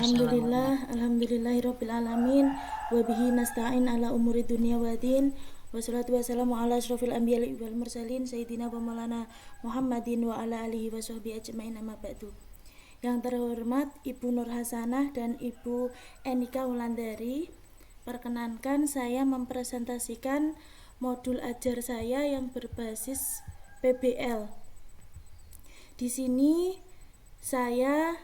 Alhamdulillahirabbil alamin wa bihi nasta'in ala umuri dunya waddin. Wassalatu wassalamu ala asyrofil anbiya'i wal mursalin sayyidina wa maulana Muhammadin wa ala alihi wa sahbihi ajmain, amma ba'du. Yang terhormat Ibu Nur Hasanah dan Ibu Enika Wulandari, perkenankan saya mempresentasikan modul ajar saya yang berbasis PBL. Di sini saya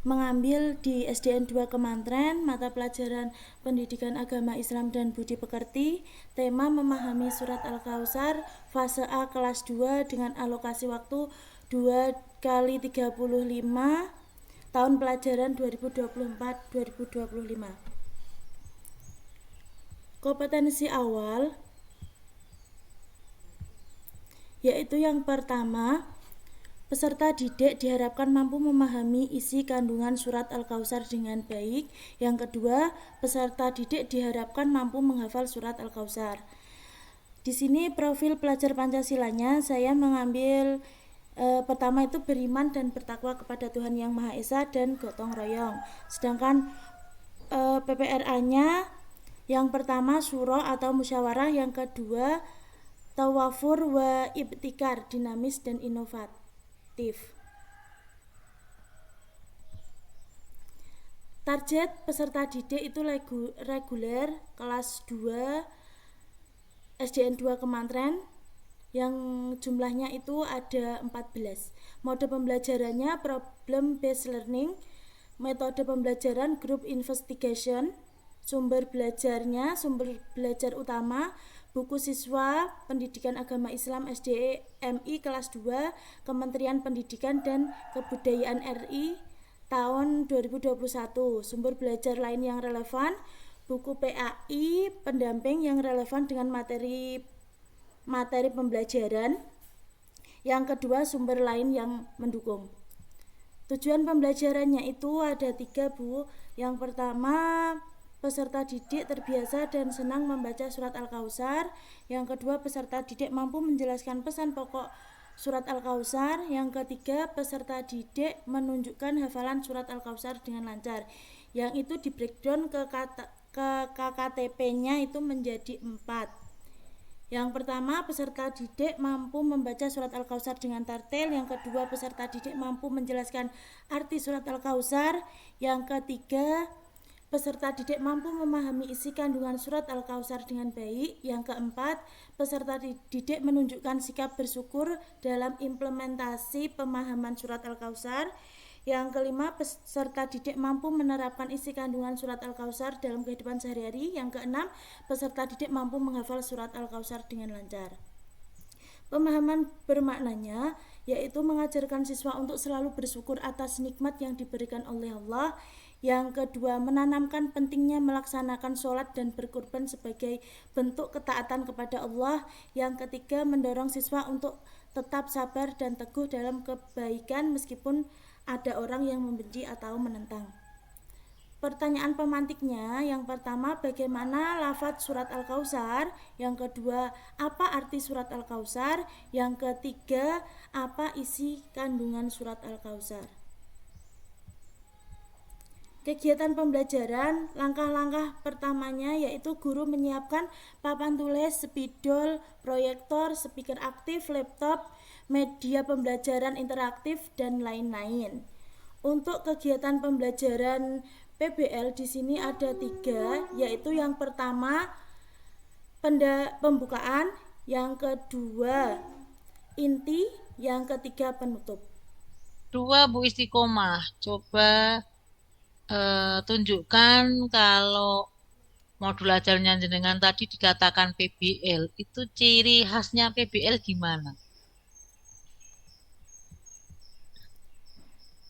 mengambil di SDN 2 Kemantren, mata pelajaran Pendidikan Agama Islam dan Budi Pekerti, tema memahami surat Al-Kautsar, fase A kelas 2 dengan alokasi waktu 2x35 tahun pelajaran 2024-2025. Kompetensi awal yaitu yang pertama, peserta didik diharapkan mampu memahami isi kandungan surat Al-Kautsar dengan baik. Yang kedua, peserta didik diharapkan mampu menghafal surat Al-Kautsar. Di sini profil pelajar Pancasilanya saya mengambil pertama itu beriman dan bertakwa kepada Tuhan Yang Maha Esa dan gotong royong. Sedangkan PPRA-nya yang pertama surah atau musyawarah, yang kedua tawafur wa ibtikar, dinamis dan inovatif. Target peserta didik itu reguler kelas 2 SDN 2 Kemantren, yang jumlahnya itu ada 14. Mode pembelajarannya problem based learning, metode pembelajaran group investigation, sumber belajar utama buku siswa Pendidikan Agama Islam SDMI kelas 2 Kementerian Pendidikan dan Kebudayaan RI tahun 2021. Sumber belajar lain yang relevan, buku PAI pendamping yang relevan dengan materi pembelajaran. Yang kedua, sumber lain yang mendukung. Tujuan pembelajarannya itu ada 3, Bu. Yang pertama, peserta didik terbiasa dan senang membaca surat Al-Kautsar. Yang kedua, peserta didik mampu menjelaskan pesan pokok surat Al-Kautsar. Yang ketiga, peserta didik menunjukkan hafalan surat Al-Kautsar dengan lancar. Yang itu di breakdown ke KKTP-nya itu menjadi 4. Yang pertama, peserta didik mampu membaca surat Al-Kautsar dengan tartil. Yang kedua, peserta didik mampu menjelaskan arti surat Al-Kautsar. Yang ketiga, peserta didik mampu memahami isi kandungan surat Al-Kautsar dengan baik. Yang keempat, peserta didik menunjukkan sikap bersyukur dalam implementasi pemahaman surat Al-Kautsar. Yang kelima, peserta didik mampu menerapkan isi kandungan surat Al-Kautsar dalam kehidupan sehari-hari. Yang keenam, peserta didik mampu menghafal surat Al-Kautsar dengan lancar. Pemahaman bermaknanya yaitu mengajarkan siswa untuk selalu bersyukur atas nikmat yang diberikan oleh Allah. Yang kedua, menanamkan pentingnya melaksanakan sholat dan berkurban sebagai bentuk ketaatan kepada Allah. Yang ketiga, mendorong siswa untuk tetap sabar dan teguh dalam kebaikan meskipun ada orang yang membenci atau menentang. Pertanyaan pemantiknya, yang pertama, bagaimana lafadz surat Al-Kautsar? Yang kedua, apa arti surat Al-Kautsar? Yang ketiga, apa isi kandungan surat Al-Kautsar? Kegiatan pembelajaran, langkah-langkah pertamanya yaitu guru menyiapkan papan tulis, spidol, proyektor, speaker aktif, laptop, media pembelajaran interaktif, dan lain-lain. Untuk kegiatan pembelajaran PBL di sini ada 3, yaitu yang pertama pembukaan, yang kedua inti, yang ketiga penutup. 2 Bu Istiqomah, coba tunjukkan kalau modul ajarnya jenengan tadi dikatakan PBL, itu ciri khasnya PBL gimana?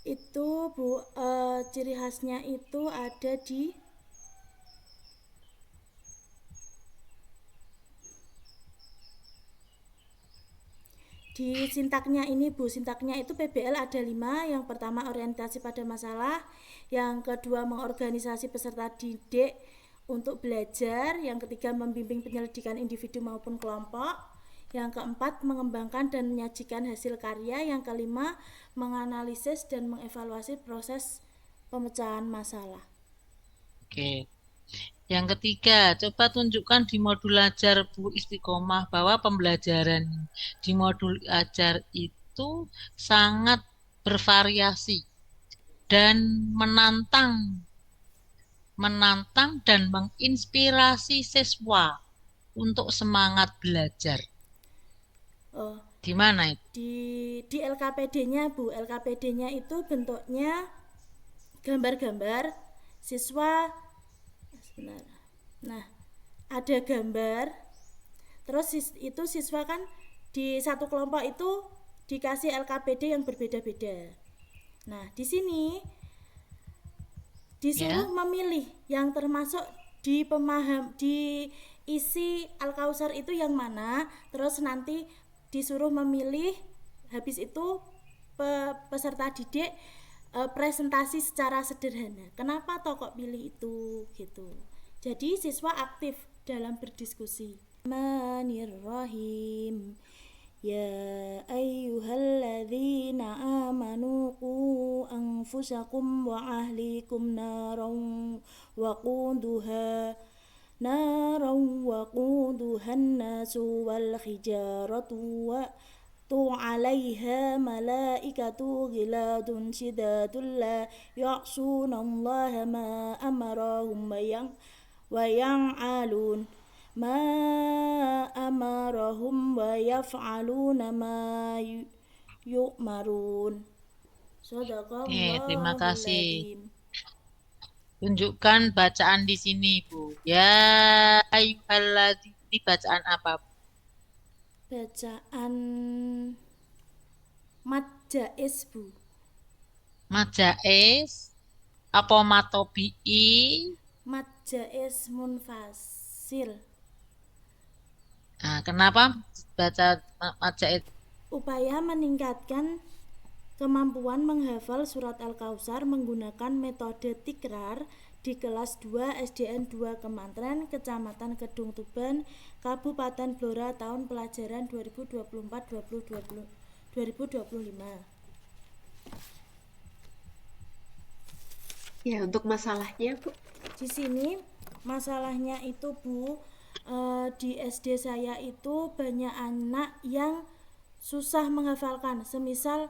Itu Bu, ciri khasnya itu ada di sintaknya ini, Bu. Sintaknya itu PBL ada 5. Yang pertama orientasi pada masalah, yang kedua mengorganisasi peserta didik untuk belajar, yang ketiga membimbing penyelidikan individu maupun kelompok, yang keempat mengembangkan dan menyajikan hasil karya, yang kelima menganalisis dan mengevaluasi proses pemecahan masalah. Oke. Yang ketiga, coba tunjukkan di modul ajar Bu Istiqomah bahwa pembelajaran di modul ajar itu sangat bervariasi dan menantang, menantang dan menginspirasi siswa untuk semangat belajar. Oh, Di mana itu? di LKPD-nya Bu, LKPD-nya itu bentuknya gambar-gambar siswa. Sebentar. Nah, ada gambar. Terus itu siswa kan di satu kelompok itu dikasih LKPD yang berbeda-beda. Nah, di sini disuruh Ya. memilih yang termasuk di isi Al-Kausar itu yang mana, terus nanti disuruh memilih, habis itu peserta didik presentasi secara sederhana. Kenapa toh kok pilih itu gitu. Jadi siswa aktif dalam berdiskusi. Bismillahirrahmanirrahim. Ya ayyuhalladzina amanu qu anfusakum wa ahlikum naran waquduhan nasu wal hijaratu wa عليها ملائكة غلاد شداد لا يعصون الله ما أمرهم ويفعلون ما أمرهم ويفعلون ما يؤمرون. Terima Sadaqallahul kasih. adzim. Tunjukkan bacaan di sini, Bu. Ya ayyuhalladzina, ini bacaan apa, Bu? Bacaan Mat Jaiz Bu. Majais apa matobi'i? Mat Jaiz Munfasil. Nah, kenapa baca majais? Upaya meningkatkan kemampuan menghafal surat Al-Kausar menggunakan metode tikrar di kelas 2 SDN 2 Kemantren, Kecamatan Kedung Tuban, Kabupaten Blora tahun pelajaran 2024-2025. Ya, untuk masalahnya, Bu. Di sini masalahnya itu Bu, di SD saya itu banyak anak yang susah menghafalkan. Semisal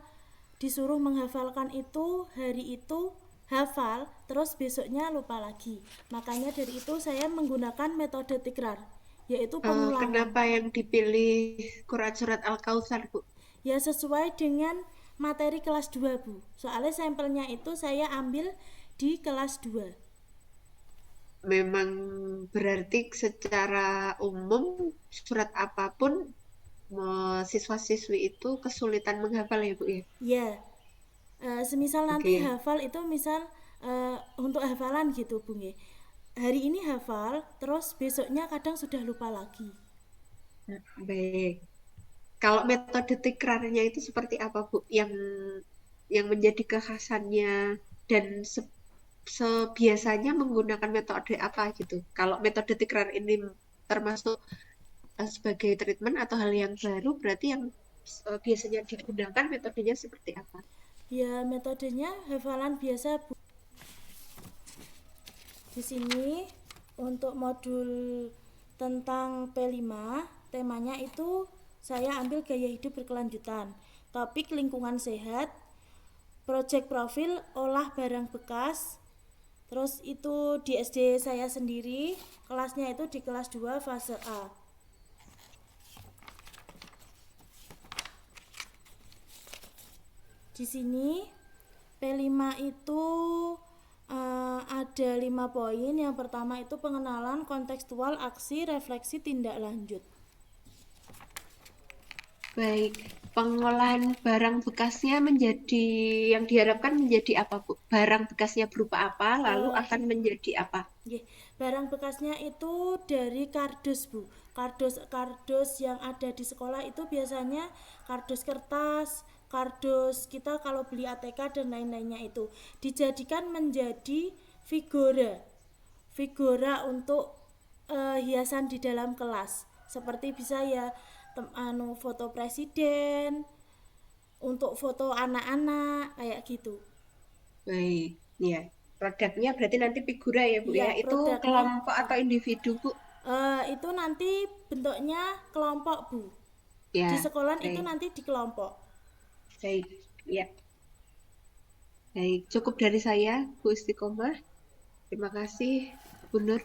disuruh menghafalkan itu hari itu hafal, terus besoknya lupa lagi. Makanya dari itu saya menggunakan metode tikrar, yaitu pengulangan. Kenapa yang dipilih Quran Surat Al-Kautsar, Bu? Ya sesuai dengan materi kelas 2 Bu. Soalnya sampelnya itu saya ambil di kelas 2. Memang berarti secara umum surat apapun siswa-siswi itu kesulitan menghafal ya, Bu ya? Ya, semisal nanti Oke. hafal itu misal untuk hafalan gitu Bung ya. Hari ini hafal, terus besoknya kadang sudah lupa lagi. Baik. Kalau metode tikrarnya itu seperti apa, Bu? Yang menjadi kekhasannya dan sebiasanya menggunakan metode apa gitu? Kalau metode tikrar ini termasuk sebagai treatment atau hal yang baru, berarti yang biasanya digunakan metodenya seperti apa? Ya metodenya hafalan biasa Bu. Di sini untuk modul tentang P5 temanya itu saya ambil gaya hidup berkelanjutan. Topik lingkungan sehat, project profil olah barang bekas. Terus itu di SD saya sendiri, kelasnya itu di kelas 2 fase A. Di sini P5 itu ada 5 poin. Yang pertama itu pengenalan kontekstual aksi refleksi tindak lanjut. Baik, pengolahan barang bekasnya menjadi yang diharapkan menjadi apa, Bu? Barang bekasnya berupa apa, lalu akan menjadi apa? Barang bekasnya itu dari kardus Bu. Kardus yang ada di sekolah itu biasanya kardus kertas, kardus kita kalau beli ATK dan lain-lainnya itu dijadikan menjadi figura untuk hiasan di dalam kelas. Seperti bisa ya foto presiden, untuk foto anak-anak kayak gitu. Baik. Ya, produknya berarti nanti figura ya Bu Iya, ya. Itu produknya kelompok atau individu Bu? itu nanti bentuknya kelompok Bu. Di Ya, sekolah itu baik. nanti di kelompok. Baik. Ya, baik. Cukup dari saya, Bu Istiqomah. Terima kasih, Bu Nur.